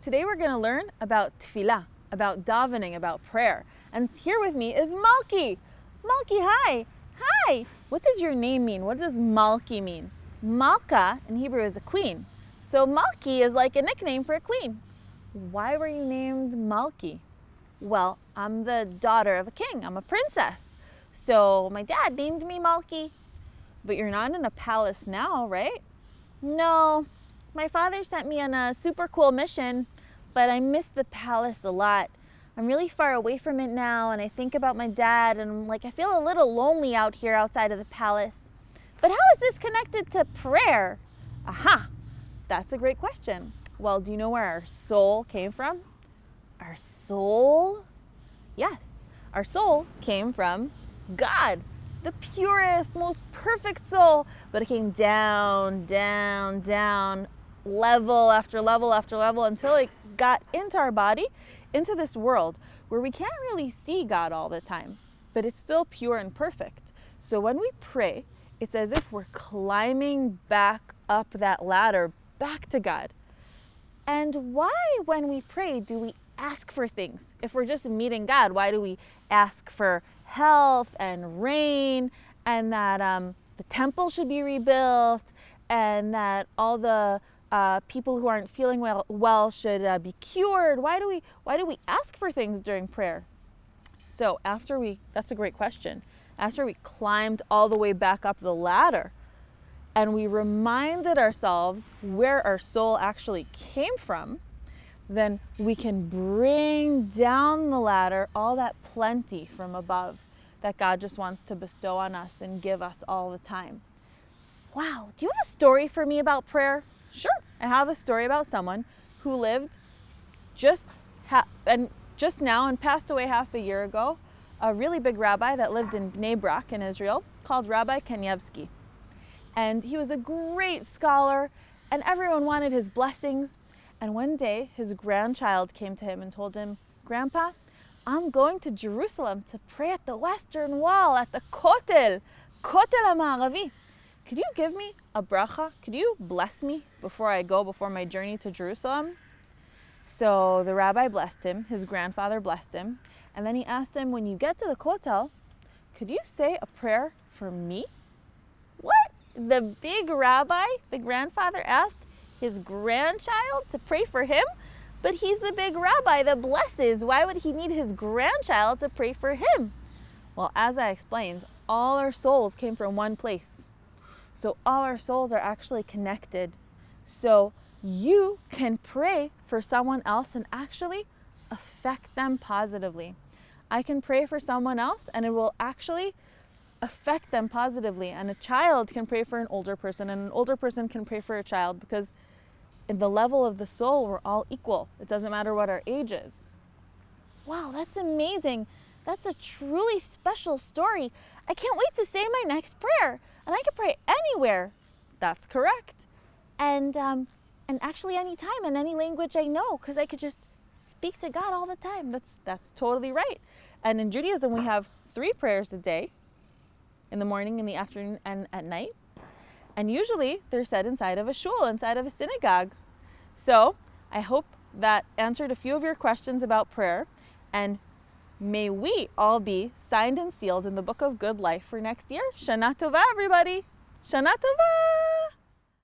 today we're going to learn about tefillah, about davening, about prayer. And here with me is Malki. Malki, hi. Hi. What does your name mean? What does Malki mean? Malka in Hebrew is a queen. So Malki is like a nickname for a queen. Why were you named Malki? Well, I'm the daughter of a king. I'm a princess. So my dad named me Malki. But you're not in a palace now, right? No. My father sent me on a super cool mission, but I miss the palace a lot. I'm really far away from it now, and I think about my dad, and I feel a little lonely out here outside of the palace. But how is this connected to prayer? Aha! That's a great question. Well, do you know where our soul came from? Our soul? Yes, our soul came from God, the purest, most perfect soul. But it came down, down, down, level after level after level until it got into our body, into this world where we can't really see God all the time, but it's still pure and perfect. So when we pray, it's as if we're climbing back up that ladder, back to God. And why, when we pray, do we ask for things? If we're just meeting God, why do we ask for health and rain, and that the temple should be rebuilt, and that all the people who aren't feeling well should be cured? Why do we ask for things during prayer? So that's a great question. After we climbed all the way back up the ladder, and we reminded ourselves where our soul actually came from, then we can bring down the ladder all that plenty from above that God just wants to bestow on us and give us all the time. Wow, do you have a story for me about prayer? Sure, I have a story about someone who lived just now and passed away half a year ago, a really big rabbi that lived in Bnei Brak in Israel called Rabbi Kanievsky. And he was a great scholar, and everyone wanted his blessings. And one day, his grandchild came to him and told him, "Grandpa, I'm going to Jerusalem to pray at the Western Wall, at the Kotel HaMa'aravi. Could you give me a bracha? Could you bless me before I go, before my journey to Jerusalem?" So the rabbi blessed him, his grandfather blessed him, and then he asked him, "When you get to the Kotel, could you say a prayer for me?" What? The big rabbi, the grandfather, asked his grandchild to pray for him? But he's the big rabbi that blesses. Why would he need his grandchild to pray for him? Well, as I explained, all our souls came from one place. So all our souls are actually connected. So you can pray for someone else and actually affect them positively. I can pray for someone else and it will actually affect them positively. And a child can pray for an older person, and an older person can pray for a child, because in the level of the soul, we're all equal. It doesn't matter what our age is. Wow, that's amazing. That's a truly special story. I can't wait to say my next prayer. And I can pray anywhere. That's correct. And actually anytime, in any language I know, because I could just speak to God all the time. That's totally right. And in Judaism, we have 3 prayers a day, in the morning, in the afternoon, and at night. And usually they're said inside of a shul, inside of a synagogue. So I hope that answered a few of your questions about prayer. And may we all be signed and sealed in the book of good life for next year. Shana Tova, everybody. Shana Tova.